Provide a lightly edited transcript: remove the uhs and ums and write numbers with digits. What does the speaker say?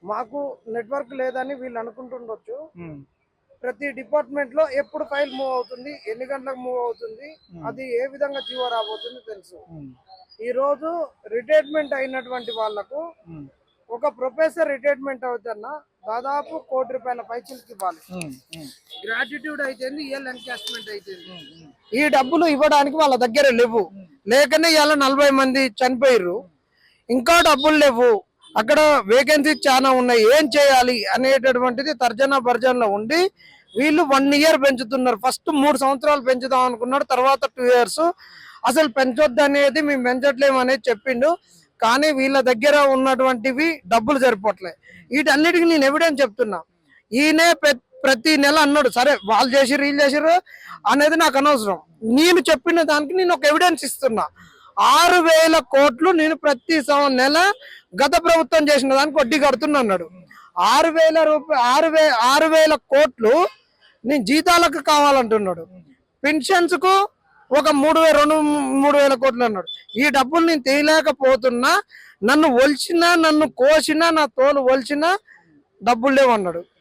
మాకు నెట్వర్క్ లేదని వీళ్ళు అనుకుంటుండొచ్చు. ఉమ్, ప్రతి డిపార్ట్మెంట్ లో ఎప్పుడు ఫైల్ మూవ్ అవుతుంది, ఎన్ని గంటలకు మూవ్ అవుతుంది, అది ఏ విధంగా జీవో రాబోతుంది తెలుసు. ఉమ్, ఈ రోజు రిటైర్మెంట్ అయినటువంటి వాళ్లకు ఉమ్, ఒక ప్రొఫెసర్ రిటైర్మెంట్ అవుతున్నా దాదాపు ₹1,00,00,000 పైసలకి ఇవ్వాలి. ఉమ్, ఉమ్, గ్రాట్యుట్యూడ్ అయితేంది, ఇయల్ ఎన్కాష్మెంట్ అయితేంది. ఉమ్, ఈ డబ్బులు ఇవ్వడానికి వాళ్ళ దగ్గర లేవు. లేకనే ఇవాళ 40 మంది చనిపోయారు. ఇంకా డబ్బులు లేవు. అక్కడ వేకెన్సీ చాలా ఉన్నాయి. ఏం చేయాలి అనేటటువంటిది తర్జనా భర్జనలో ఉండి వీళ్ళు 1 ఇయర్ పెంచుతున్నారు. ఫస్ట్ 3 సంవత్సరాలు పెంచుదాం అనుకున్నాడు, తర్వాత 2 ఇయర్స్. అసలు పెంచొద్దు అనేది మేము పెంచట్లేము అనేది చెప్పిండు. కానీ వీళ్ళ దగ్గర ఉన్నటువంటివి డబ్బులు సరిపోవట్లే. వీటన్నిటికీ నేను ఎవిడెన్స్ చెప్తున్నా. ఈయనే ప్రతి నెల అన్నాడు, సరే వాళ్ళు చేసిర్రు వీళ్ళు చేసిర్రు అనేది నాకు అనవసరం. నేను చెప్పిన దానికి నేను ఒక ఎవిడెన్స్ ఇస్తున్నా. 6,000 కోట్లు నేను ప్రతి నెల గత ప్రభుత్వం చేసిన దానికి వడ్డీ కడుతున్నా అన్నాడు. 6,000 కోట్లు నేను జీతాలకు కావాలంటున్నాడు. పెన్షన్స్ కు ఒక 3,000 కోట్లు అన్నాడు. ఈ డబ్బులు నేను తీయలేకపోతున్నా, నన్ను ఒలిచినా నన్ను కోసినా నా తోలు ఒలిచినా డబ్బులు లేవన్నాడు.